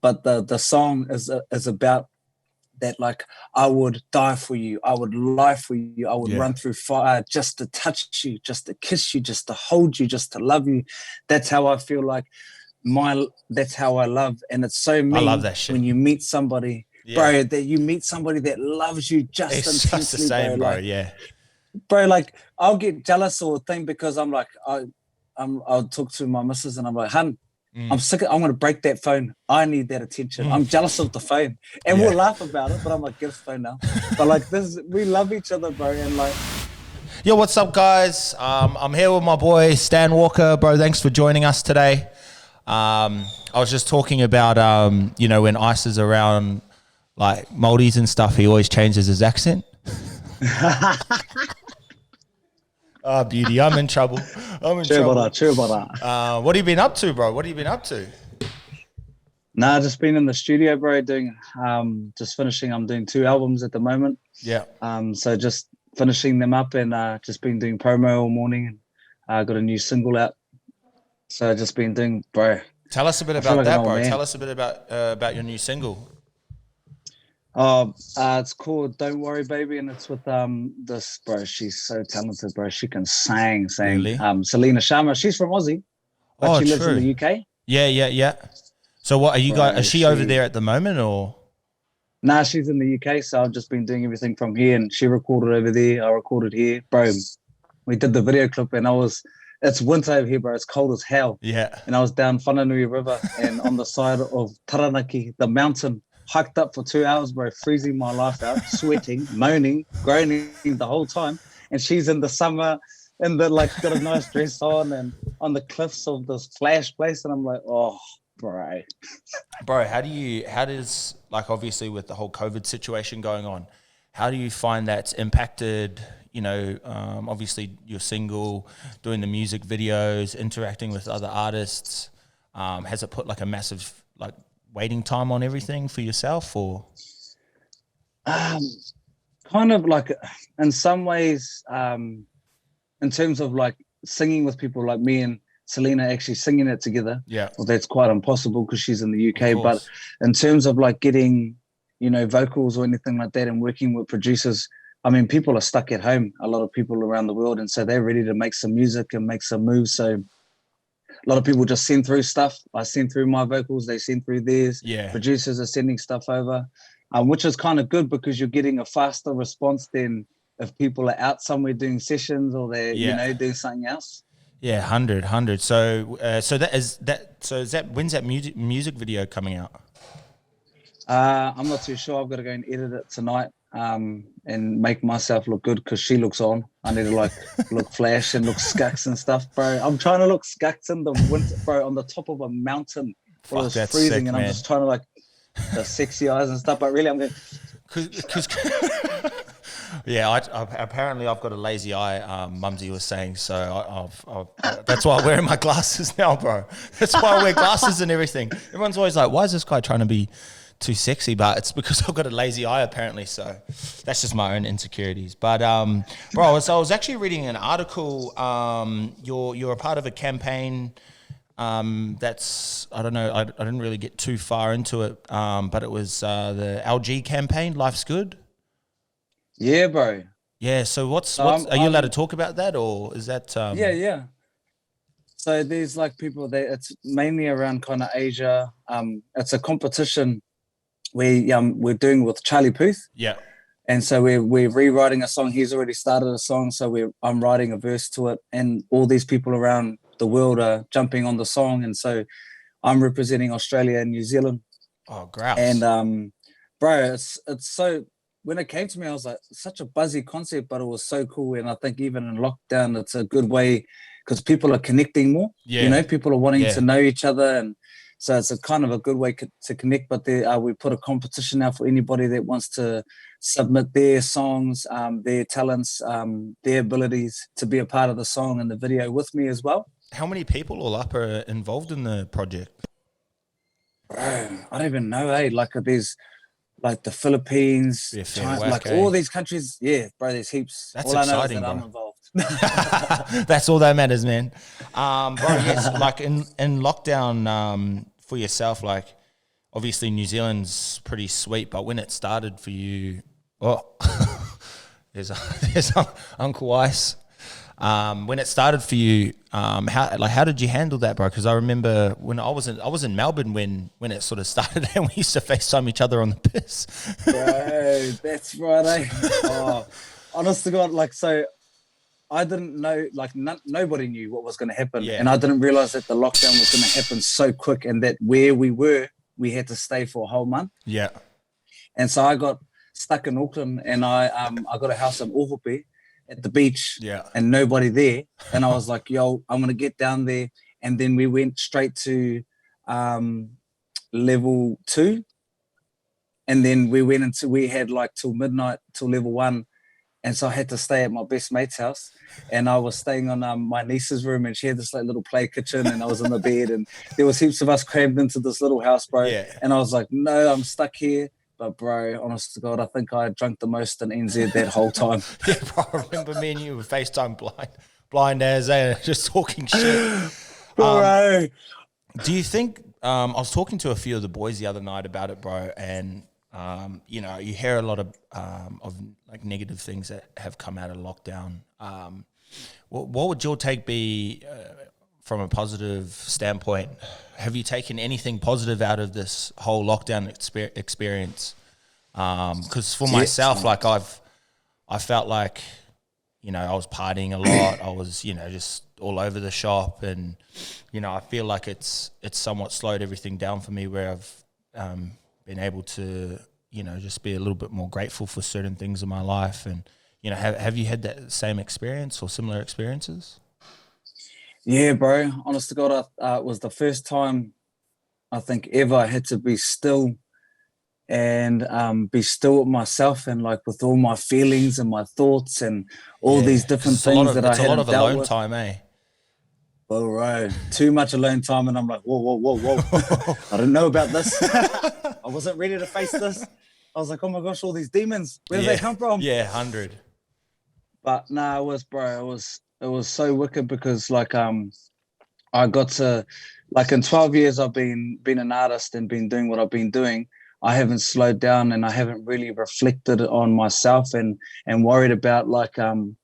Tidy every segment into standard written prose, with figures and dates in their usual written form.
but the song is about that, like, I would die for you, I would lie for you, I would run through fire just to touch you, just to kiss you, just to hold you, just to love you. That's how I feel like that's how I love. And it's so mean, I love that shit. when you meet somebody, bro, that you meet somebody that loves you just intensely, just the same, bro. Like, bro, like, I'll get jealous or thing because I'm like, I'll talk to my missus and I'm like, hun, I'm sick. I'm going to break that phone. I need that attention. I'm jealous of the phone, and we'll laugh about it. But I'm like, get his phone now. But like we love each other, bro. And like, yo, what's up, guys? I'm here with my boy Stan Walker, bro. Thanks for joining us today. I was just talking about, when Ice is around, like Maldives and stuff, he always changes his accent. Oh, beauty. I'm in trouble. What have you been up to, bro? What have you been up to? Nah, just been in the studio, bro, doing, just finishing. I'm doing 2 albums at the moment. Yeah. So just finishing them up and just been doing promo all morning, and got a new single out. So just been doing, bro. Tell us a bit about that, bro. Tell us a bit about your new single. It's called "Don't Worry, Baby," and it's with this, bro. She's so talented, bro. She can sing. Really? Celina Sharma. She's from Aussie, but she lives in the UK. Yeah. So what are you guys? Is she over there at the moment, or? Nah, she's in the UK. So I've just been doing everything from here, and she recorded over there. I recorded here, bro. We did the video clip, and it's winter over here, bro. It's cold as hell. Yeah. And I was down Whananui River and on the side of Taranaki, the mountain, hiked up for 2 hours, bro, freezing my life out, sweating, moaning, groaning the whole time. And she's in the summer and got a nice dress on and on the cliffs of this flash place. And I'm like, oh, bro. Bro, how does, like, obviously with the whole COVID situation going on, how do you find that's impacted, obviously your single, doing the music videos, interacting with other artists? Has it put like a massive, like, waiting time on everything for yourself, or? Kind of like, in some ways, in terms of like singing with people, like me and Celina actually singing it together. Yeah. Well, that's quite impossible because she's in the UK. But in terms of like getting, vocals or anything like that and working with producers, I mean, people are stuck at home, a lot of people around the world. And so they're ready to make some music and make some moves. So a lot of people just send through stuff. I send through my vocals, they send through theirs. Yeah. Producers are sending stuff over, which is kind of good because you're getting a faster response than if people are out somewhere doing sessions or they're, doing something else. Yeah, 100. So when's that music video coming out? I'm not too sure. I've got to go and edit it tonight. And make myself look good because she looks on. I need to look flash and look skux and stuff, bro. I'm trying to look skux in the winter, bro, on the top of a mountain where it's freezing, sick, and man. I'm just trying to like the sexy eyes and stuff. But really, I'm going. Yeah, apparently I've got a lazy eye. Mumsy was saying, so that's why I'm wearing my glasses now, bro. That's why I wear glasses and everything. Everyone's always like, "Why is this guy trying to be too sexy?" But it's because I've got a lazy eye apparently, so that's just my own insecurities. But bro, so I was actually reading an article. You're a part of a campaign that's, I don't know, I didn't really get too far into it, but it was the LG campaign, Life's Good. Yeah, bro. Yeah, so are you allowed to talk about that, or is that Yeah. So there's like people that it's mainly around kind of Asia. It's a competition we're doing with Charlie Puth. Yeah. And so we're rewriting a song. He's already started a song, so I'm writing a verse to it, and all these people around the world are jumping on the song. And so I'm representing Australia and New Zealand. Oh, grouse. And bro, it's so, when it came to me, I was like, such a buzzy concept, but it was so cool. And I think even in lockdown, it's a good way because people are connecting more. Yeah. People are wanting to know each other, and so it's a kind of a good way to connect. But we put a competition now for anybody that wants to submit their songs, their talents, their abilities to be a part of the song and the video with me as well. How many people all up are involved in the project? Bro, I don't even know. Like there's like the Philippines, China, like all these countries. Yeah, bro, there's heaps. That's all exciting, I know is that bro. I'm involved. That's all that matters, man. Bro, yes, like in lockdown, for yourself, like obviously New Zealand's pretty sweet, but when it started for you, oh, there's Uncle Ice. When it started for you, how did you handle that, bro? Because I remember when I was in Melbourne when it sort of started, and we used to FaceTime each other on the piss. Bro, that's right, eh? Oh, honest to God, like, so I didn't know, like, nobody knew what was going to happen. Yeah. And I didn't realize that the lockdown was going to happen so quick, and that where we were, we had to stay for a whole month. Yeah. And so I got stuck in Auckland, and I got a house in Ohope at the beach, Yeah. and nobody there. And I was like, yo, I'm going to get down there. And then we went straight to level 2. And then we had like till midnight, till level 1. And so I had to stay at my best mate's house, and I was staying on my niece's room, and she had this like little play kitchen, and I was in the bed, and there was heaps of us crammed into this little house, bro. Yeah. And I was like, no, I'm stuck here. But bro, honest to God, I think I drank the most in NZ that whole time. Yeah, bro, I remember me and you were FaceTime blind as just talking shit. Bro. Do you think, I was talking to a few of the boys the other night about it, bro, and you know, you hear a lot of like negative things that have come out of lockdown. What would your take be from a positive standpoint? Have you taken anything positive out of this whole lockdown experience? Because for myself, like I felt like, you know, I was partying a lot. I was, you know, just all over the shop, and you know, I feel like it's somewhat slowed everything down for me, where I've been able to, you know, just be a little bit more grateful for certain things in my life. And you know, have you had that same experience or similar experiences? Yeah, bro. Honest to God, it was the first time I think ever I had to be still and be still with myself, and like with all my feelings and my thoughts and all these different things that I hadn't dealt with. It's a lot of alone time, eh? Bro, too much alone time, and I'm like, whoa. I didn't know about this. I wasn't ready to face this. I was like, oh my gosh, all these demons. Where did they come from? Yeah, 100. But nah, it was so wicked, because like I got to, like, in 12 years I've been an artist and been doing what I've been doing. I haven't slowed down, and I haven't really reflected on myself and worried about like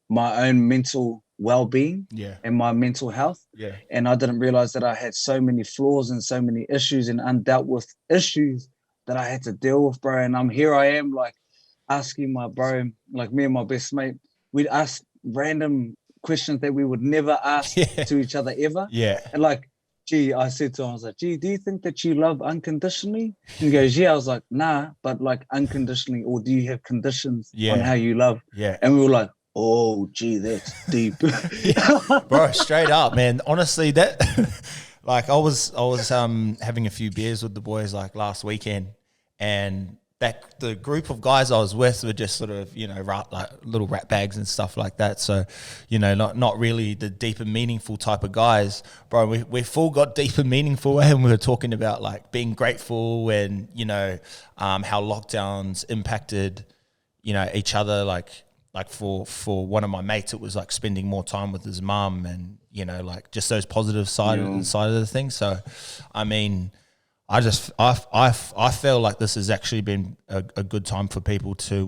my own mental well-being and my mental health. Yeah. And I didn't realize that I had so many flaws and so many issues and undealt with issues that I had to deal with, bro. And here I am, like, asking my bro, like, me and my best mate, we'd ask random questions that we would never ask to each other ever. Yeah. And like, I said to him, I was like, do you think that you love unconditionally? And he goes, yeah. I was like, nah, but like unconditionally, or do you have conditions on how you love? Yeah. And we were like, oh, that's deep. Bro, straight up, man. Honestly, that like I was having a few beers with the boys like last weekend, and that the group of guys I was with were just sort of, you know, like little rat bags and stuff like that. So, you know, not really the deep and meaningful type of guys, bro. We full got deep and meaningful, and we were talking about like being grateful and, you know, how lockdowns impacted, you know, each other. Like for one of my mates, it was like spending more time with his mum, and, you know, like just those positive side of the thing. So, I mean, I feel like this has actually been a good time for people to,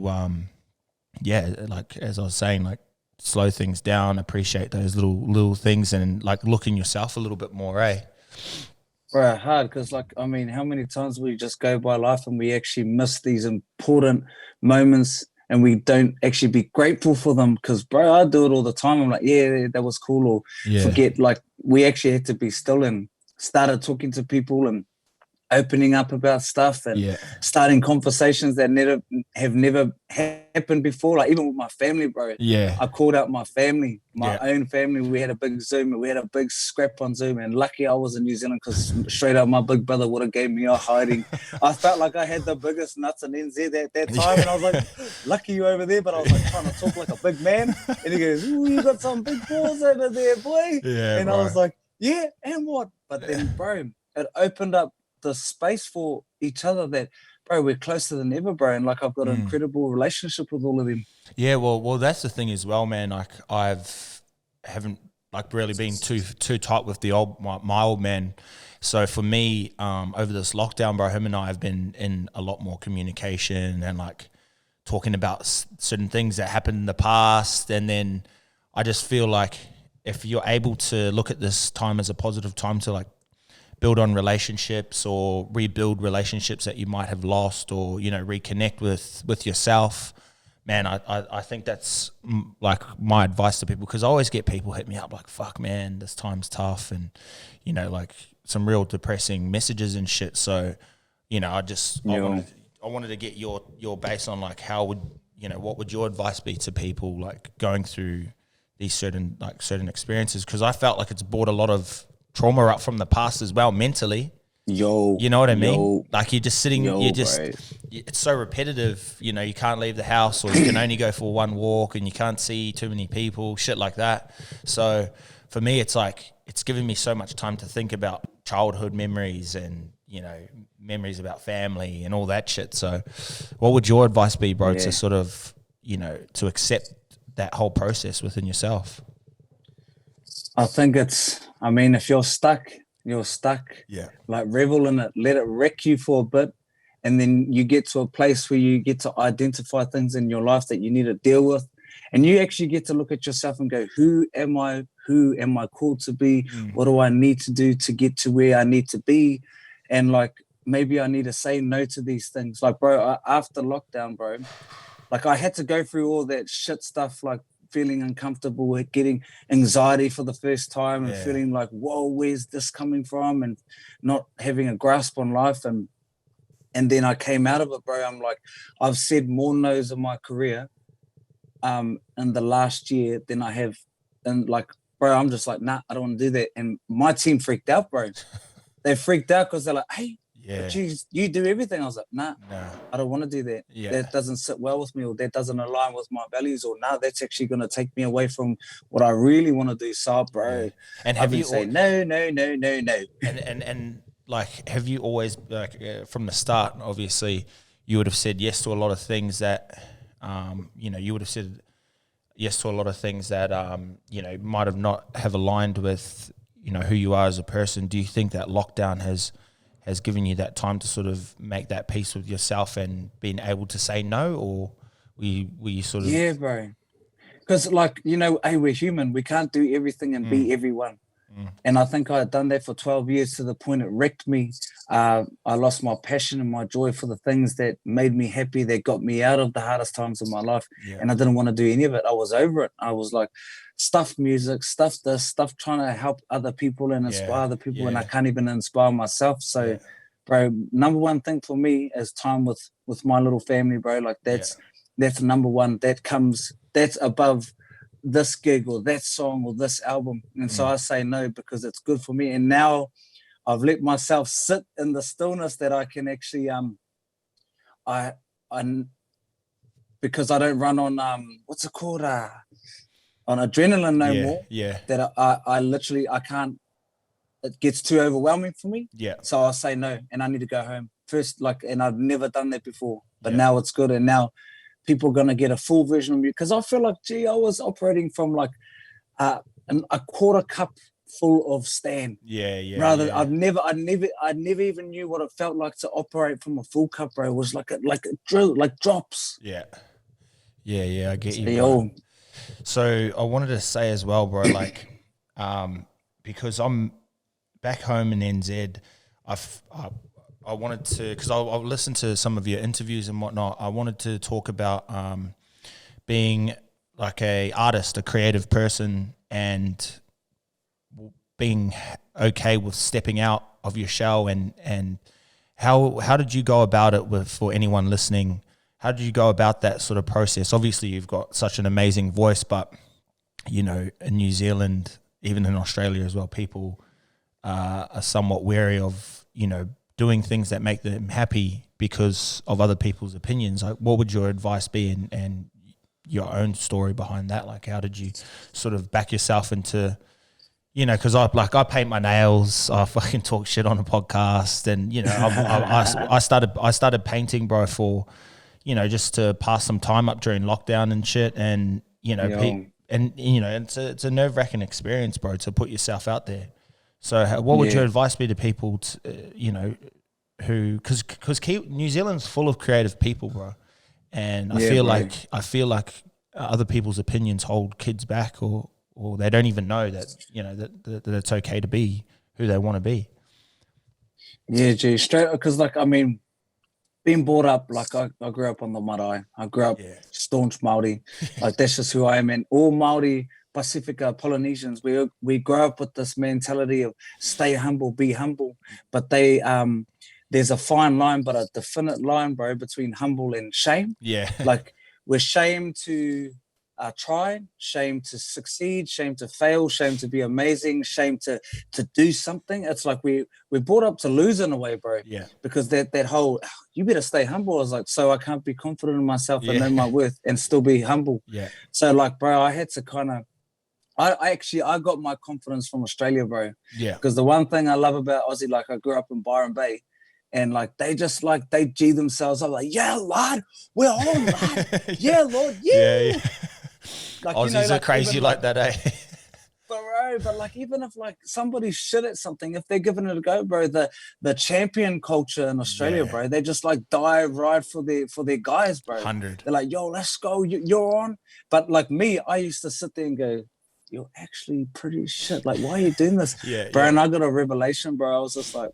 like as I was saying, like slow things down, appreciate those little things, and like look in yourself a little bit more, eh? Bro, hard, because like, I mean, how many times we just go by life and we actually miss these important moments, and we don't actually be grateful for them? Because, bro, I do it all the time. I'm like, yeah, that was cool, or forget. Like, we actually had to be still and started talking to people and opening up about stuff and starting conversations that have never happened before. Like, even with my family, bro. Yeah. I called out my family, my own family. We had a big Zoom, we had a big scrap on Zoom, and lucky I was in New Zealand, because straight up my big brother would have gave me a hiding. I felt like I had the biggest nuts in NZ at that time, and I was like, lucky you over there, but I was like trying to talk like a big man. And he goes, ooh, you got some big balls over there, boy. Yeah, and bro. I was like, yeah, and what? But then, bro, it opened up the space for each other that, bro, we're closer than ever, bro. And like, I've got an incredible relationship with all of them. Yeah, well, that's the thing as well, man. Like, haven't like really been too tight with my old man. So for me, over this lockdown, bro, him and I have been in a lot more communication and like talking about certain things that happened in the past. And then I just feel like if you're able to look at this time as a positive time to like build on relationships or rebuild relationships that you might have lost, or, you know, reconnect with yourself, man, I think that's like my advice to people, because I always get people hit me up like, fuck, man, this time's tough, and, you know, like some real depressing messages and shit. So, you know, I wanted to get your base on like how would, you know, what would your advice be to people like going through these certain experiences, because I felt like it's brought a lot of trauma up from the past as well mentally. You know what I mean? Like you're just sitting, it's so repetitive, you know, you can't leave the house, or you can only go for one walk, and you can't see too many people, shit like that. So for me, it's like, it's given me so much time to think about childhood memories and, you know, memories about family and all that shit. So what would your advice be, bro, to sort of, you know, to accept that whole process within yourself? I think if you're stuck, you're stuck. Yeah. Like revel in it, let it wreck you for a bit. And then you get to a place where you get to identify things in your life that you need to deal with. And you actually get to look at yourself and go, who am I? Who am I called to be? What do I need to do to get to where I need to be? And like, maybe I need to say no to these things. Like, bro, after lockdown, bro, like I had to go through all that shit stuff, like feeling uncomfortable with getting anxiety for the first time and feeling like, whoa, where's this coming from? And not having a grasp on life. And then I came out of it, bro. I'm like, I've said more no's in my career in the last year than I have. And like, bro, I'm just like, nah, I don't want to do that. And my team freaked out, bro. They freaked out because they're like, hey, geez, you do everything. I was like, nah, I don't want to do that. That doesn't sit well with me, or that doesn't align with my values, or that's actually going to take me away from what I really want to do. So, bro, and have you saying no. And like, have you always, like, from the start, obviously, you would have said yes to a lot of things that, you know, you would have said yes to a lot of things that, you know, might have not have aligned with, you know, who you are as a person. Do you think that lockdown has given you that time to sort of make that peace with yourself and being able to say no, or were you sort of... Yeah, bro. Because, like, you know, hey, we're human. We can't do everything and be everyone. And I think I had done that for 12 years to the point it wrecked me. I lost my passion and my joy for the things that made me happy, that got me out of the hardest times of my life. And I didn't want to do any of it. I was over it. I was like, stuff music, stuff this, stuff trying to help other people and inspire other people, and I can't even inspire myself. So, bro, number one thing for me is time with my little family, bro. Like that's number one. That's above this gig or that song or this album. And so I say no because it's good for me. And now I've let myself sit in the stillness that I can actually I because I don't run on what's it called on adrenaline no more. That I literally I can't, it gets too overwhelming for me. So I'll say no, and I need to go home first. Like, and I've never done that before, but now it's good, and now people are gonna get a full version of me, because I feel like, gee, I was operating from like a quarter cup full of Stan. I never even knew what it felt like to operate from a full cup, bro. It was like a drill, like drops. I get you, bro. So I wanted to say as well, bro, like, because I'm back home in NZ, I wanted to, because I've listened to some of your interviews and whatnot. I wanted to talk about being like a artist, a creative person, and being okay with stepping out of your shell, and how did you go about it for anyone listening? How did you go about that sort of process? Obviously, you've got such an amazing voice, but, you know, in New Zealand, even in Australia as well, people are somewhat wary of, you know, doing things that make them happy because of other people's opinions. Like, what would your advice be, and your own story behind that? Like, how did you sort of back yourself into, you know, because I paint my nails, I fucking talk shit on a podcast, and, you know, I started painting, bro, for, you know, just to pass some time up during lockdown and shit, and, you know, and you know, it's a nerve-wracking experience, bro, to put yourself out there. So what would your advice be to people, because New Zealand's full of creative people, bro. And I feel like other people's opinions hold kids back, or they don't even know that, that it's okay to be who they want to be. Yeah, gee, straight, because being brought up, like I grew up on the marae. I grew up staunch Māori. Like that's just who I am. And all Māori Pacifica Polynesians, we grow up with this mentality of stay humble, be humble. But there's a fine line, but a definite line, bro, between humble and shame. Yeah. Like we're shamed to try, shame to succeed, shame to fail, shame to be amazing, shame to do something. It's like we're brought up to lose in a way, bro. Yeah. Because that whole, you better stay humble. I was like, so I can't be confident in myself and know my worth and still be humble. Yeah. So like, bro, I had to kind of, I got my confidence from Australia, bro. Yeah. Because the one thing I love about Aussie, like I grew up in Byron Bay, and like they just like they G themselves up, like, yeah, Lord, we're on, Lord. Yeah, Lord, yeah. Like, Aussies are crazy like that, eh? But like even if like somebody's shit at something, if they're giving it a go, bro, the champion culture in Australia, bro, they just like dive right for their guys, bro. 100. They're like, yo, let's go, you're on. But like me, I used to sit there and go, you're actually pretty shit. Like, why are you doing this? Bro, and I got a revelation, bro. I was just like,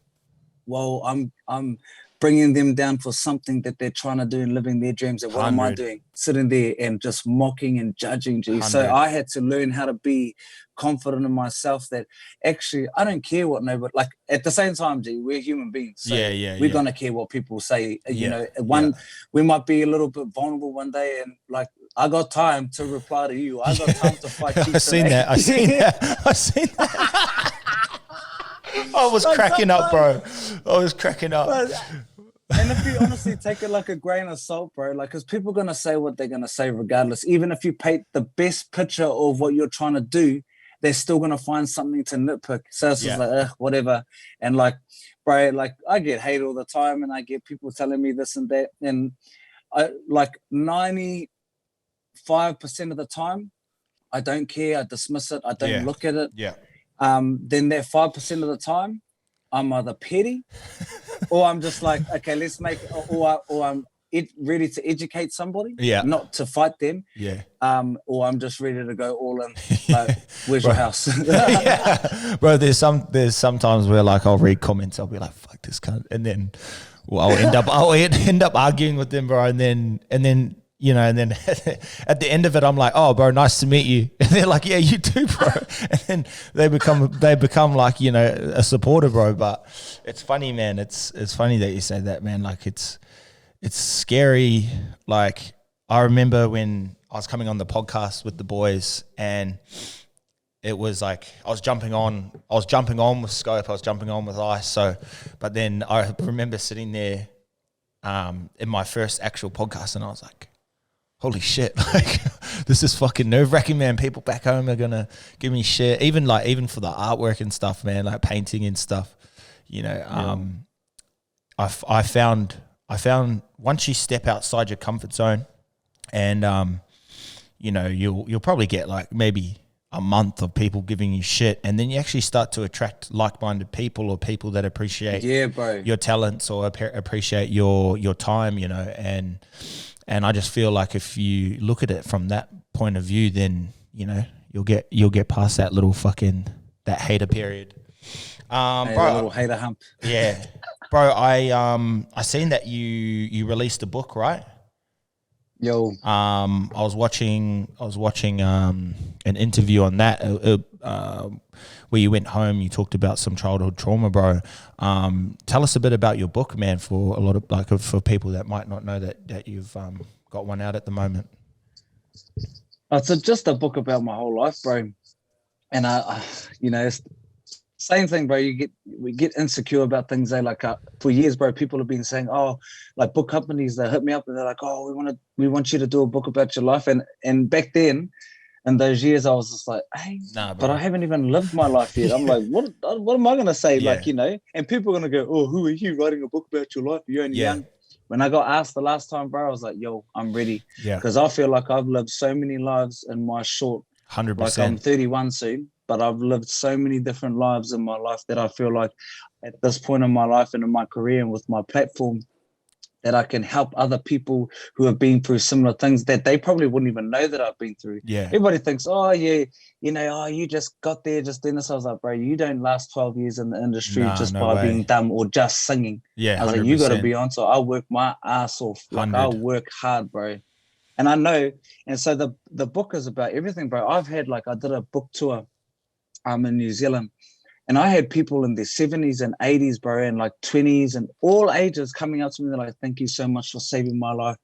well, I'm bringing them down for something that they're trying to do and living their dreams. And what am I doing? Sitting there and just mocking and judging, G. 100. So I had to learn how to be confident in myself that actually I don't care what nobody, like at the same time, G, we're human beings. So we're going to care what people say. You know, we might be a little bit vulnerable one day, and like, I got time to reply to you. I got time to fight you. I seen that. I was cracking up, bro. I was cracking up. And if you honestly take it like a grain of salt, bro, like, because people are going to say what they're going to say regardless. Even if you paint the best picture of what you're trying to do, they're still going to find something to nitpick. So it's just like, whatever. And like, bro, like I get hate all the time, and I get people telling me this and that. And I like 95% of the time, I don't care. I dismiss it. I don't look at it. Yeah. Then that 5% of the time, I'm either petty or I'm just like, okay, let's make, or I'm ready to educate somebody, not to fight them, or I'm just ready to go all in. Like, where's your house? Bro, there's sometimes where like I'll read comments, I'll be like, fuck this cunt, and then I'll end up arguing with them, bro, and then. You know, and then at the end of it, I'm like, "Oh, bro, nice to meet you." And they're like, "Yeah, you too, bro." And then they become like, you know, a supporter, bro. But it's funny, man. It's funny that you say that, man. Like it's scary. Like I remember when I was coming on the podcast with the boys, and it was like I was jumping on with Scope, I was jumping on with Ice. So, but then I remember sitting there in my first actual podcast, and I was like, holy shit, like this is fucking nerve-wracking, man. People back home are gonna give me shit, even for the artwork and stuff, man, like painting and stuff, you know. I found once you step outside your comfort zone, and you know, you'll probably get like maybe a month of people giving you shit, and then you actually start to attract like-minded people, or people that appreciate your talents, or appreciate your time, you know. And I just feel like if you look at it from that point of view, then, you know, you'll get past that little that hater period. Bro, a little hater hump. Yeah. Bro, I seen that you released a book, right? Yo. I was watching an interview on that where you went home, you talked about some childhood trauma, bro. Tell us a bit about your book, man, for a lot of for people that might not know that you've got one out at the moment. It's just a book about my whole life, bro. And you know, it's same thing, bro. We get insecure about things. Like for years, bro, people have been saying, oh, like book companies, they hit me up and they're like, oh, we want you to do a book about your life. And back then, in those years, I was just like, hey, but I haven't even lived my life yet. I'm like, what am I gonna say? Like, you know, and people are gonna go, oh, who are you writing a book about your life? You're only young. When I got asked the last time, bro, I was like, yo, I'm ready. Yeah. Because I feel like I've lived so many lives in my short 100%. Like I'm 31 soon. but I've lived so many different lives in my life that I feel like at this point in my life and in my career and with my platform, that I can help other people who have been through similar things that they probably wouldn't even know that I've been through. Yeah. Everybody thinks, oh yeah, you know, oh, you just got there just doing this. I was like, bro, you don't last 12 years in the industry just by being dumb or just singing. Yeah, I was 100%. like, you got to be on. So I work my ass off. Like 100. I work hard, bro. And I know. And so the book is about everything, bro. I did a book tour in New Zealand. And I had people in their 70s and 80s, bro, and like 20s and all ages coming up to me. They're like, thank you so much for saving my life.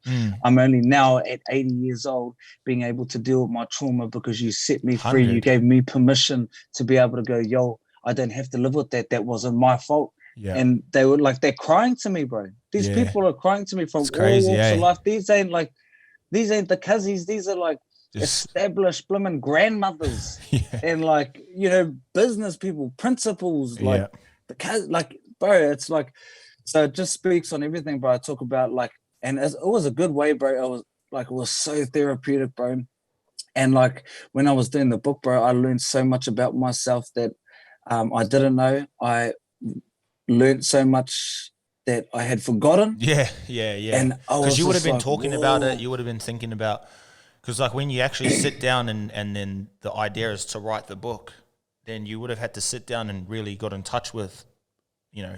I'm only now at 80 years old being able to deal with my trauma because you set me free. 100. You gave me permission to be able to go, yo, I don't have to live with that. That wasn't my fault. Yeah. And they were like, they're crying to me, bro. These people are crying to me from all walks of life. These ain't the cuzzies. These are like established blooming grandmothers and like, you know, business people, principals, like bro, it's like, so it just speaks on everything, bro. I talk about like, and it was a good way, bro. It was so therapeutic, bro. And like when I was doing the book, bro, I learned so much about myself that I didn't know. I learned so much that I had forgotten. Yeah. And because you would have been talking about it, you would have been thinking about. Because like when you actually sit down and then the idea is to write the book, then you would have had to sit down and really got in touch with, you know,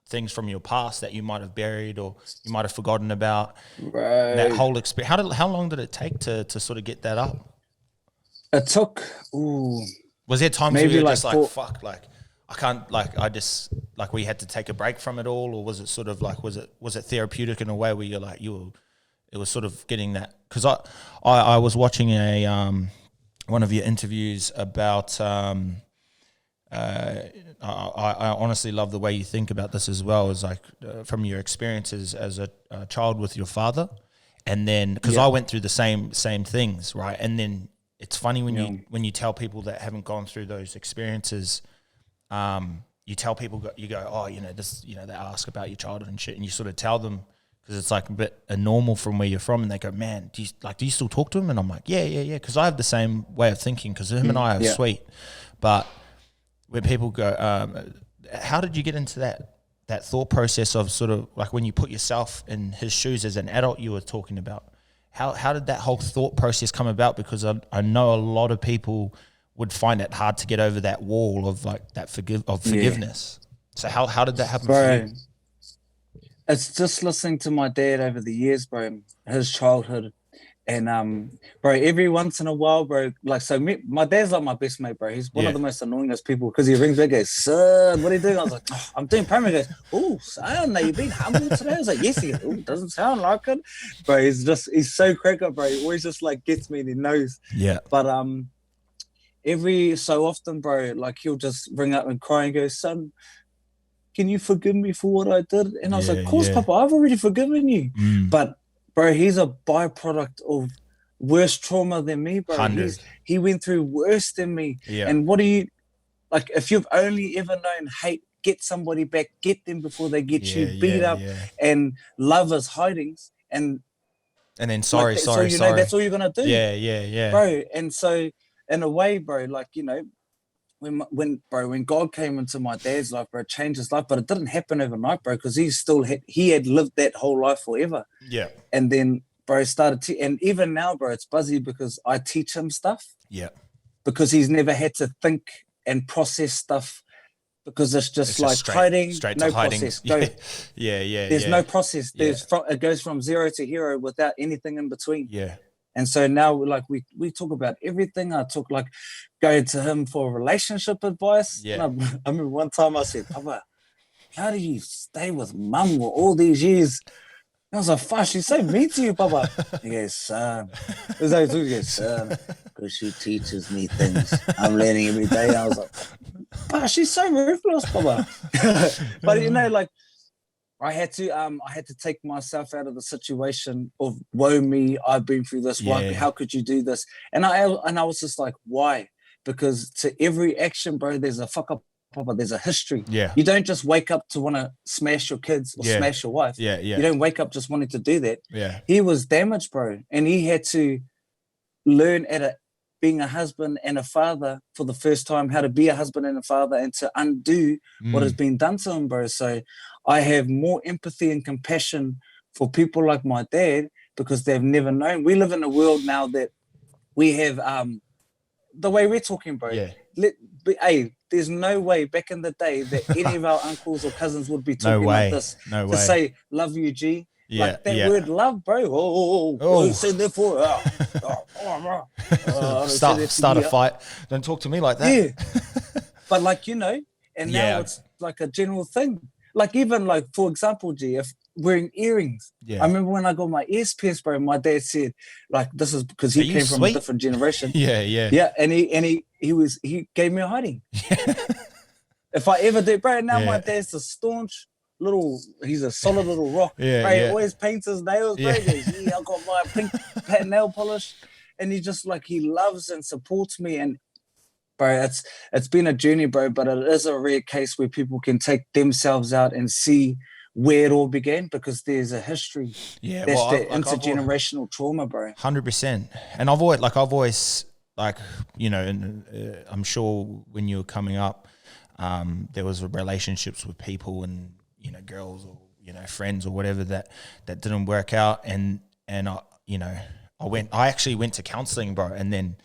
things from your past that you might have buried or you might have forgotten about. Right. That whole experience. How long did it take to sort of get that up? It took. Was there times where you were just like, fuck, like I can't, like I just like we had to take a break from it all, or was it sort of like was it therapeutic in a way where you're like it was sort of getting that, because I was watching one of your interviews about I honestly love the way you think about this as well, as like from your experiences as a child with your father, and then because I went through the same things, right? And then it's funny when you tell people that haven't gone through those experiences, you tell people, you go, oh, you know this, you know, they ask about your childhood and shit, and you sort of tell them. Because it's like a bit normal from where you're from, and they go, man, do you still talk to him? And I'm like, yeah. Because I have the same way of thinking, because him and I are sweet. But where people go, how did you get into that thought process of sort of like when you put yourself in his shoes as an adult you were talking about? How did that whole thought process come about? Because I know a lot of people would find it hard to get over that wall of like that forgiveness. So how did that happen for you? It's just listening to my dad over the years, bro, his childhood. And, bro, every once in a while, bro, like, so my dad's like my best mate, bro. He's one of the most annoyingest people because he rings me and goes, son, what are you doing? I was like, oh, I'm doing primary. He goes, oh, son, are you being humble today? I was like, yes. He goes, oh, doesn't sound like it. Bro, he's so crack up, bro. He always just like gets me and he knows. Yeah. But every so often, bro, like he'll just ring up and cry and go, son, can you forgive me for what I did? And I was like, of course, Papa, I've already forgiven you. But, bro, he's a byproduct of worse trauma than me, bro. He went through worse than me. Yeah. And what do you, like, if you've only ever known hate, get somebody back, get them before they get you beat up. And love is hidings. And then sorry. So, you know, that's all you're going to do. Yeah. Bro, and so, in a way, bro, like, you know, when God came into my dad's life, bro, it changed his life, but it didn't happen overnight, bro, because he had lived that whole life forever. Yeah. And then, bro, and even now, bro, it's buzzy because I teach him stuff. Yeah. Because he's never had to think and process stuff, because it's just like hiding, no process. There's no process. It goes from 0 to hero without anything in between. Yeah. And so now, like, we talk about everything. I talk, like, going to him for relationship advice. Yeah. And I remember one time I said, Papa, how did you stay with mum for all these years? And I was like, fuck, she's so mean to you, Papa. He goes, son. He goes, son, because she teaches me things. I'm learning every day. And I was like, Papa, she's so ruthless, Papa. But, you know, like, I had to take myself out of the situation of woe me. I've been through this. Why? How could you do this? And I was just like, why? Because to every action, bro, there's a fuck up. There's a history. Yeah. You don't just wake up to want to smash your kids or smash your wife. Yeah. You don't wake up just wanting to do that. Yeah. He was damaged, bro, and he had to learn at an being a husband and a father for the first time, how to be a husband and a father and to undo what has been done to him, bro. So I have more empathy and compassion for people like my dad because they've never known. We live in a world now that we have the way we're talking, bro. Yeah. Hey, there's no way back in the day that any of our uncles or cousins would be talking like this. No to way. say, love you, G. Yeah, like that word love, bro. Say that for start a fight. Don't talk to me like that. Yeah. But like, and now it's like a general thing. Like even like, for example, G, if wearing earrings. Yeah. I remember when I got my ears pierced, bro, my dad said, like, this is because he came from a different generation. Yeah. Yeah, and he gave me a hiding. If I ever did, bro, now my dad's a staunch he's a solid little rock. Yeah, He always paints his nails, bro. He goes, I got my pink nail polish. And he just like, he loves and supports me. And bro, it's been a journey, bro, but it is a rare case where people can take themselves out and see where it all began, because there's a history. Yeah, that's that intergenerational trauma, bro. 100%. And I've always and I'm sure when you were coming up, there was relationships with people and girls or friends or whatever that didn't work out, and I actually went to counseling, bro, and then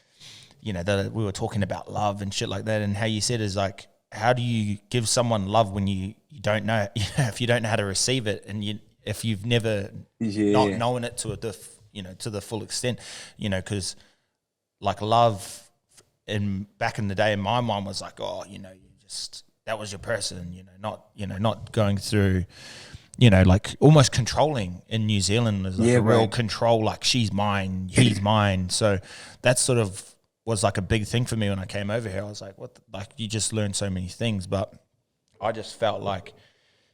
we were talking about love and shit like that, and how you said is like, how do you give someone love when you don't know if you don't know how to receive it, and if you've never not known it to to the full extent, because like love back in the day in my mind was like, that was your person, not going through, like almost controlling. In New Zealand is like a real control, like she's mine, he's mine. So that sort of was like a big thing for me when I came over here. I was like, what? Like you just learn so many things, but I just felt like,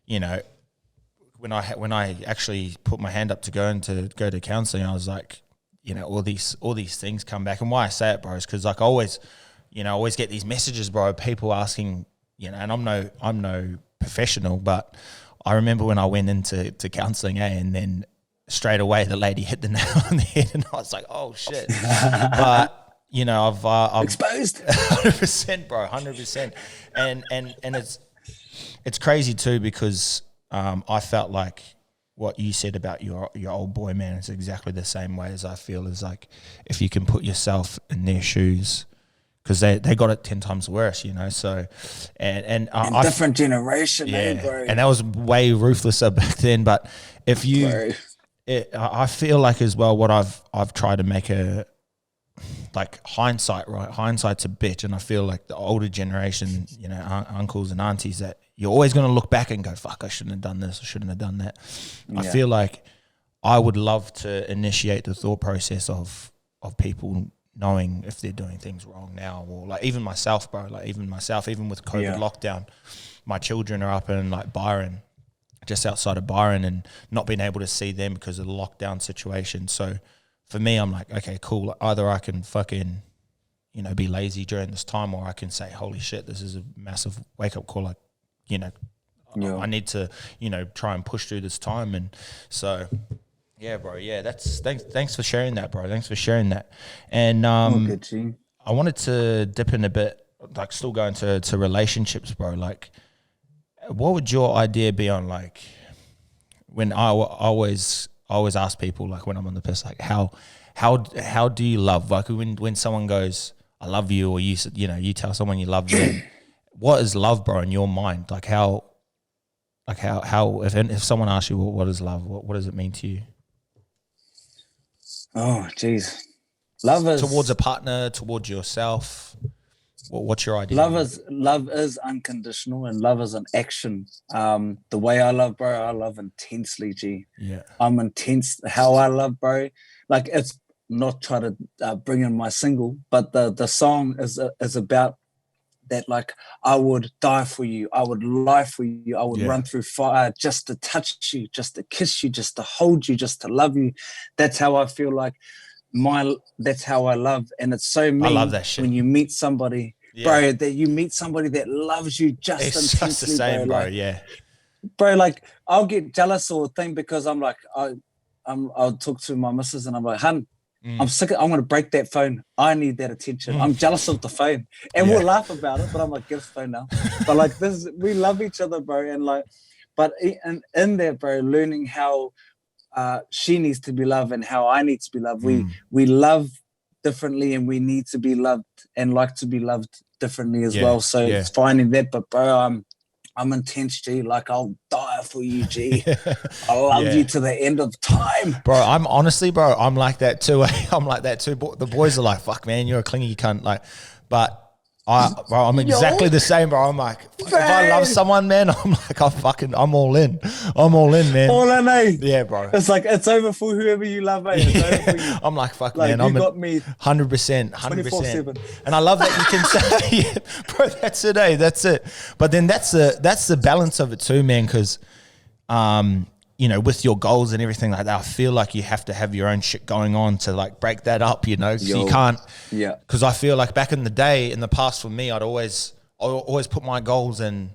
when I actually put my hand up to go to counseling, I was like, all these things come back. And why I say it, bro, is because like I always get these messages, bro, people asking, and I'm no professional, but I remember when I went into counseling, and then straight away the lady hit the nail on the head, and I was like, oh shit. But I've exposed 100%, bro, 100%. And it's crazy too, because I felt like what you said about your old boy, man, is exactly the same way as I feel. Is like, if you can put yourself in their shoes, because they got it 10 times worse, so and different generation, bro. And that was way ruthlesser back then. But if you, I feel like as well, what I've tried to make like hindsight, right? Hindsight's a bitch, and I feel like the older generation, uncles and aunties, that you're always going to look back and go, fuck, I shouldn't have done this, I shouldn't have done that. I feel like I would love to initiate the thought process of people knowing if they're doing things wrong now, or like even myself, bro, even with COVID lockdown, my children are up in like Byron, just outside of Byron, and not being able to see them because of the lockdown situation. So for me, I'm like, okay, cool. Either I can fucking, be lazy during this time, or I can say, holy shit, this is a massive wake up call. Like, I need to, try and push through this time. And so, yeah, bro. Yeah, thanks for sharing that, bro. Thanks for sharing that. And good, I wanted to dip in a bit, like still going to relationships, bro. Like, what would your idea be on, like, when I always ask people, like when I'm on the piss, like how do you love? Like when someone goes, I love you, or you tell someone you love them, what is love, bro, in your mind? Like how if someone asks you, what is love? What does it mean to you? Oh, geez. Love is towards a partner, towards yourself. What's your idea? Love is unconditional, and love is an action. The way I love, bro, I love intensely, G. Yeah. I'm intense. How I love, bro. Like, it's not trying to bring in my single, but the song is about that. Like, I would die for you. I would lie for you. I would run through fire just to touch you, just to kiss you, just to hold you, just to love you. That's how I feel like that's how I love. And it's so mean, I love that shit. When you meet somebody, bro, that you meet somebody that loves you just intensely, just the same, bro. Like, bro, like I'll get jealous or thing because I'm like, I'll talk to my missus and I'm like, hun, I'm sick. I'm gonna break that phone. I need that attention. I'm jealous of the phone, and we'll laugh about it. But I'm like, get the phone now. But like this, we love each other, bro. And like, but in that, bro, learning how she needs to be loved and how I need to be loved. We love differently, and we need to be loved and like to be loved differently as well. So it's finding that. But bro, I'm intense, G. Like, I'll die for you, G. I love you to the end of time. Bro, I'm honestly, bro, I'm like that too. I'm like that too. The boys are like, fuck, man, you're a clingy cunt. Like, but I'm exactly the same, bro. I'm like, if I love someone, man, I'm like, I'm all in. I'm all in, man. All in, eh? Yeah, bro. It's like, it's over for whoever you love, eh? It's over for you. I'm like, fuck, like, man. You got me 100%. 24/7. And I love that you can say, bro, that's it, eh? That's it. But then that's the balance of it too, man, because, you know, with your goals and everything like that, I feel like you have to have your own shit going on to like break that up, you know, so you can't. Yeah. Because I feel like back in the day, in the past for me, I'd always put my goals and,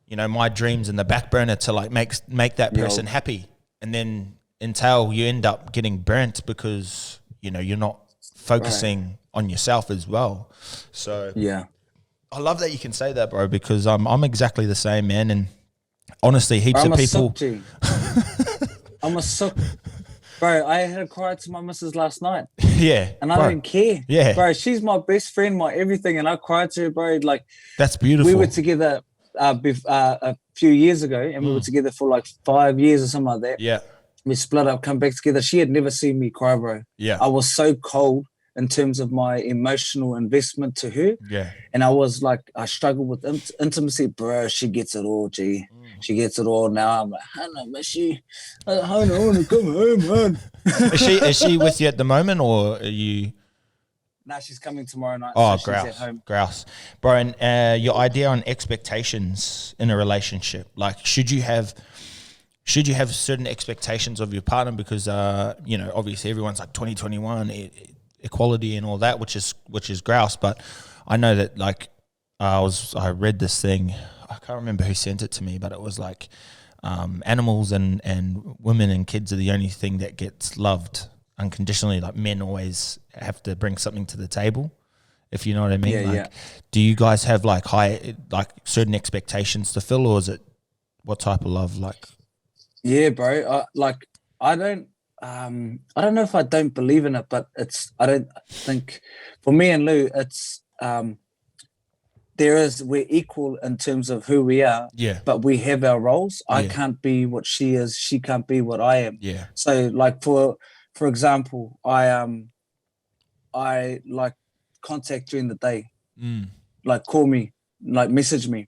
you know, my dreams in the back burner to like make that person happy. And then until you end up getting burnt because, you know, you're not focusing on yourself as well. So yeah, I love that you can say that, bro, because I'm exactly the same, man. And honestly, heaps of people. I'm a suck. Bro, I had a cry to my missus last night. Yeah. And I didn't care. Yeah. Bro, she's my best friend, my everything. And I cried to her, bro. Like, that's beautiful. We were together a few years ago, and we were together for like 5 years or something like that. Yeah. We split up, come back together. She had never seen me cry, bro. Yeah. I was so cold in terms of my emotional investment to her. Yeah. And I was like, I struggled with intimacy. Bro, she gets it all, G. She gets it all now. I'm like, Hannah, miss you. Hannah, I want to come home, man. Is she with you at the moment, or are you? No, she's coming tomorrow night. Oh, so she's at home. Grouse. Bro, and your idea on expectations in a relationship, like should you have certain expectations of your partner? Because you know, obviously everyone's like 2021 equality and all that, which is grouse. But I know that like I read this thing. I can't remember who sent it to me, but it was like animals and women and kids are the only thing that gets loved unconditionally. Like men always have to bring something to the table, if you know what I mean. Yeah, like, do you guys have like certain expectations to fill, or is it what type of love? Like, yeah, bro. I don't know if I don't believe in it, but I don't think for me and Lou, it's we're equal in terms of who we are. Yeah. But we have our roles. I can't be what she is. She can't be what I am. Yeah. So like for example, I like contact during the day. Like call me, like message me.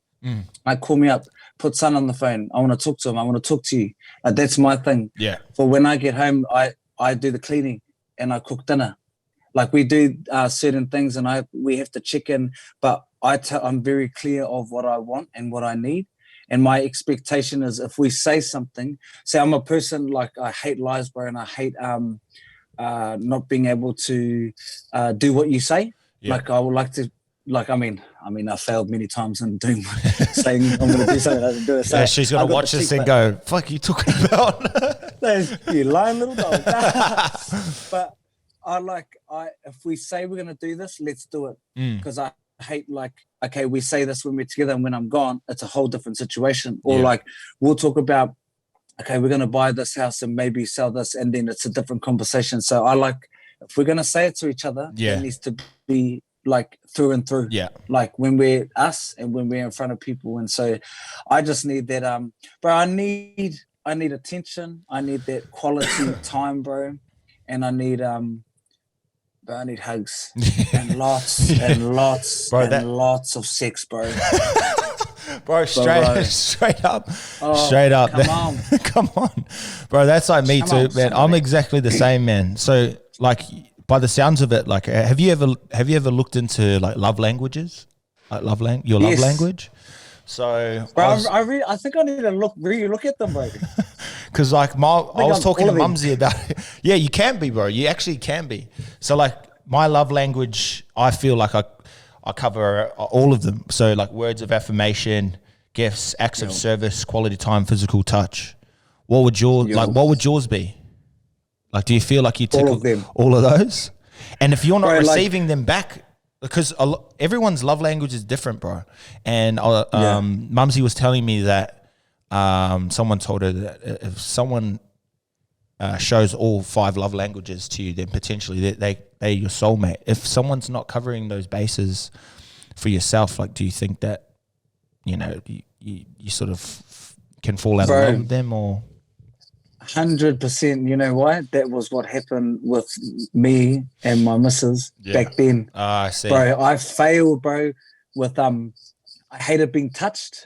Like call me up, put son on the phone. I want to talk to him. I want to talk to you. Like that's my thing. Yeah. For when I get home, I do the cleaning and I cook dinner. Like we do certain things and we have to check in, but I'm very clear of what I want and what I need. And my expectation is if we say something, say I'm a person, like I hate lies, bro, and I hate not being able to do what you say. Yeah. Like I would like to, like, I mean, I failed many times in doing saying I'm going to do something. I didn't do it. So yeah, she's going to watch this and go, fuck, you talking about? You lying little dog. But if we say we're going to do this, let's do it. Because I hate like, okay, we say this when we're together and when I'm gone, it's a whole different situation. Or like we'll talk about, okay, we're going to buy this house and maybe sell this, and then it's a different conversation. So I like, if we're going to say it to each other, it needs to be like through and through. Yeah. Like when we're us and when we're in front of people. And so I just need that, bro, I need attention. I need that quality time, bro. And I need hugs and lots and lots bro, and lots of sex, bro. Bro, straight up. Straight up. Come on. Come on. Bro, that's like me too, man. I'm exactly the same, man. So like by the sounds of it, like have you ever looked into like love languages? Like love language? So bro, I think I need to really look at them, bro. Because like I was talking to Mumsy about it. Yeah, you can be, bro. You actually can be. So like my love language, I feel like I cover all of them. So like words of affirmation, gifts, acts of service, quality time, physical touch. What would yours be? Like, do you feel like you tick All of them. all of those? And if you're not Bro, receiving them back, because everyone's love language is different, bro. And Mumsy was telling me that someone told her that if someone shows all 5 love languages to you, then potentially they're your soulmate. If someone's not covering those bases for yourself, like, do you think that, you know, you sort of can fall out of love with them, or? 100%. You know why? That was what happened with me and my missus back then. I see. Bro, I failed, bro, with I hated being touched.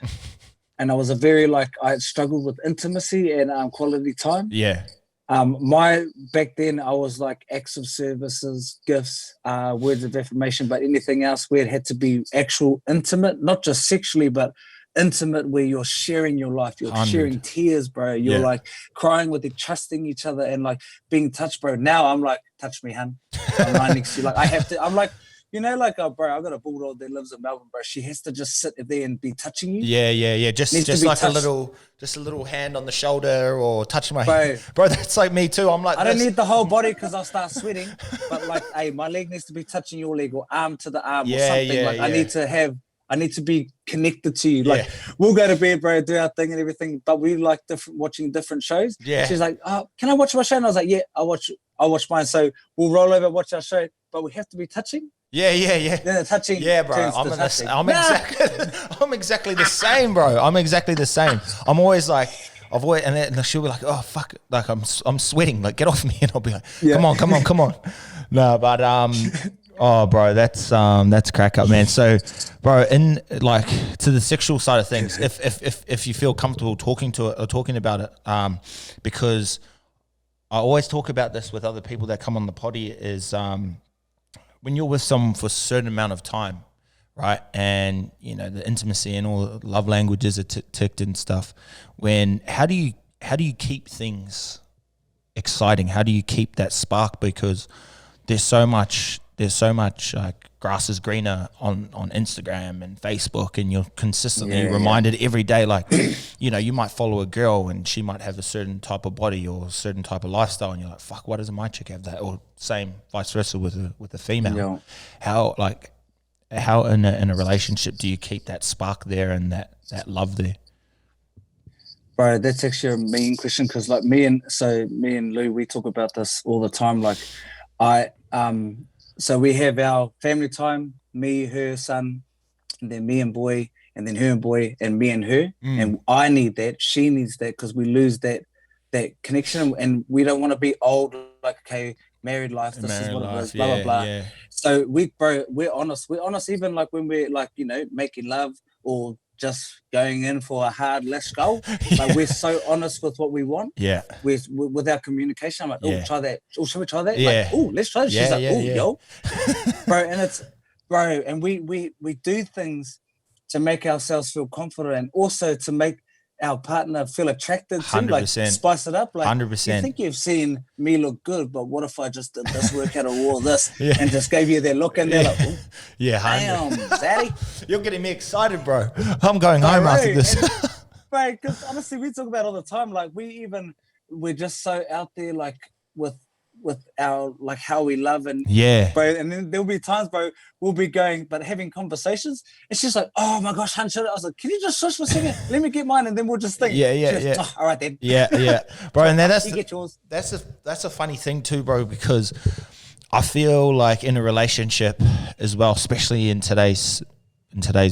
And I was I struggled with intimacy and quality time. Yeah. Back then I was like acts of services, gifts, words of affirmation, but anything else where it had to be actual intimate, not just sexually, but intimate, where you're sharing your life, you're 100. sharing tears, bro. You're like crying with it, trusting each other, and like being touched, bro. Now I'm like, touch me, hun. I'm right next to you. Like I have to. I'm like, you know, like, bro, I've got a bulldog that lives in Melbourne, bro. She has to just sit there and be touching you. Yeah. Just like touched. a little hand on the shoulder or touch my head. Bro, that's like me too. I'm like, I don't need the whole body because I'll start sweating. But like, hey, my leg needs to be touching your leg, or arm to the arm, or something. I need to be connected to you. Like we'll go to bed, bro, do our thing and everything, but we like watching different shows. Yeah. She's like, oh, can I watch my show? And I was like, yeah, I'll watch mine. So we'll roll over, watch our show, but we have to be touching. Yeah. Then the touching. Yeah, bro. I'm exactly the same, bro. I'm exactly the same. I'm always like, and then she'll be like, oh fuck, like I'm sweating, like get off me, and I'll be like, come on. No, but oh, bro, that's crack up, man. So, bro, in like to the sexual side of things, if you feel comfortable talking about it, because I always talk about this with other people that come on the potty, is when you're with someone for a certain amount of time, right, and you know the intimacy and all the love languages are ticked and stuff. How do you keep things exciting? How do you keep that spark? Because there's so much like grass is greener on Instagram and Facebook, and you're consistently reminded every day, like, you know, you might follow a girl and she might have a certain type of body or a certain type of lifestyle, and you're like, fuck, why doesn't my chick have that? Or same vice versa with a female. How in a relationship do you keep that spark there and that love there? Bro, that's actually a main question, because like me and Lou, we talk about this all the time. Like so we have our family time, me, her, son, and then me and boy, and then her and boy, and me and her. And I need that, she needs that, because we lose that connection, and we don't want to be old, like, okay, married life, this is what it is, blah, blah, blah. Yeah. So we're honest. We're honest even like when we're like, you know, making love or just going in for a hard let's go. Like we're so honest with what we want. Yeah. With our communication. I'm like, oh, try that. Oh, should we try that? Yeah. Like, oh, let's try that. She's like, oh, yo. Bro, and we do things to make ourselves feel confident, and also to make our partner feel attracted to, 100%. Like spice it up. Like 100%. You think you've seen me look good, but what if I just did this workout or wore this and just gave you their look, and they're like, oh, damn, Zaddy. You're getting me excited, bro. I'm going home after this. Bro, because honestly, we talk about it all the time. Like we're just so out there, like with our, like how we love, and bro, and then there'll be times, bro, we'll be going but having conversations, it's just like, oh my gosh, hun, I was like, can you just shush for a second, let me get mine, and then we'll just think, oh, all right then, bro. And then you get yours. That's a funny thing too, bro, because I feel like in a relationship as well, especially in today's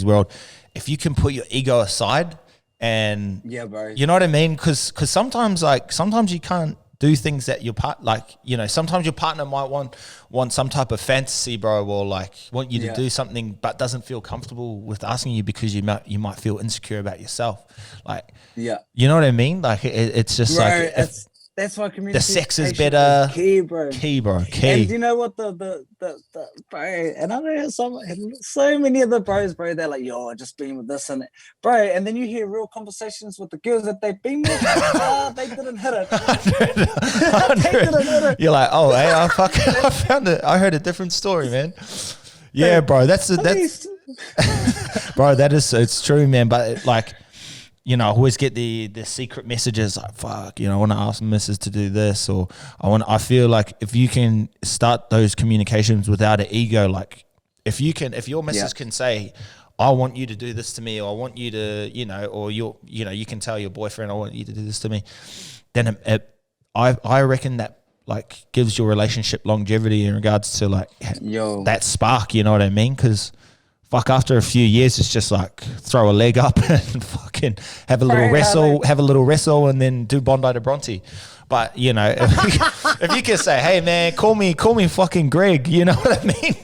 world, if you can put your ego aside, and bro, you know what I mean, because sometimes you can't do things that your sometimes your partner might want some type of fantasy, bro, or like want you to do something, but doesn't feel comfortable with asking you because you might feel insecure about yourself. Like, you know what I mean? Like it's just, bro, like that's why communication, the sex is better. Key, bro. Key. And you know what the bro, and I know so many of the bros, bro, they're like, yo, I just been with this and that. Bro, and then you hear real conversations with the girls that they've been with. They didn't hit it. 100. You're like, oh, hey, I found it. I heard a different story, man. Yeah, bro, bro, it's true, man. But like, I always get the secret messages like, fuck, I want to ask Mrs. to do this, or I feel like if you can start those communications without an ego, like if your Mrs. can say, I want you to do this to me, or I want you to, or you can tell your boyfriend, I want you to do this to me, then I reckon that like gives your relationship longevity in regards to like that spark, you know what I mean? Because fuck, after a few years, it's just like throw a leg up and fucking have a little wrestle, and then do Bondi to Bronte. But if you can say, hey man, call me fucking Greg, you know what I mean?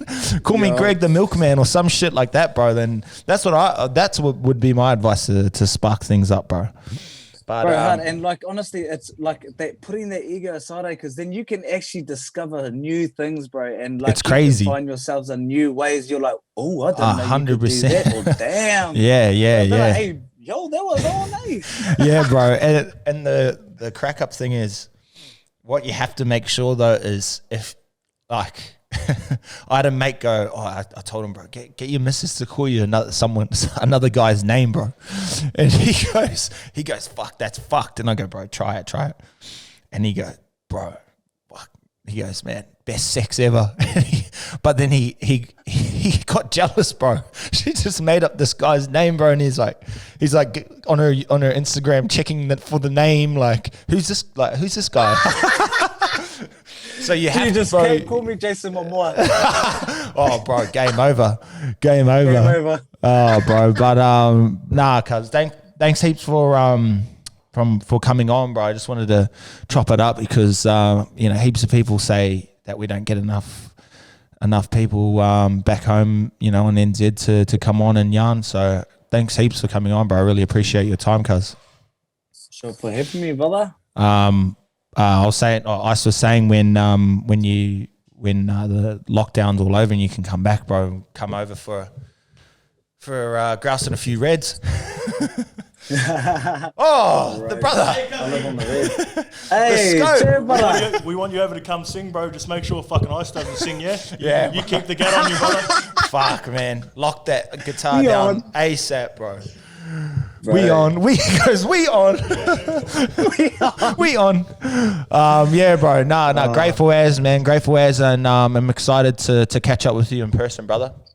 Call me Greg the milkman or some shit like that, bro. Then that's what would be my advice to spark things up, bro. But, bro, and like honestly, it's like that putting that ego aside, because then you can actually discover new things, bro, and like it's crazy. You can find yourselves in new ways. You're like, oh, I don't know, 100%. That, or damn, yeah. Like, hey, yo, that was all nice. Yeah, bro, and the crack up thing is, what you have to make sure though is if like. I had a mate go, I told him, bro, get your missus to call you another guy's name, bro. And he goes, fuck, that's fucked. And I go, bro, try it. And he goes, bro, fuck. He goes, man, best sex ever. But then he got jealous, bro. She just made up this guy's name, bro. And he's like on her Instagram checking that for the name, like, who's this guy? So you just can't call me Jason Momoa. Oh, bro, game over. Oh, bro, but nah, cuz thanks heaps for coming on, bro. I just wanted to chop it up because heaps of people say that we don't get enough people back home, on NZ to come on and yarn. So thanks heaps for coming on, bro. I really appreciate your time, cuz. Sure, for having me, brother. Ice was saying when the lockdown's all over and you can come back, bro, come over for grouse and a few reds. Oh, right. The brother. I live on the red. Hey, brother. We want you over to come sing, bro. Just make sure fucking Ice doesn't sing, yeah? Yeah. You keep the gat on you, brother. Fuck, man. Lock that guitar down ASAP, bro. Right. We on. Yeah, bro. Grateful as, man. Grateful as, and I'm excited to catch up with you in person, brother.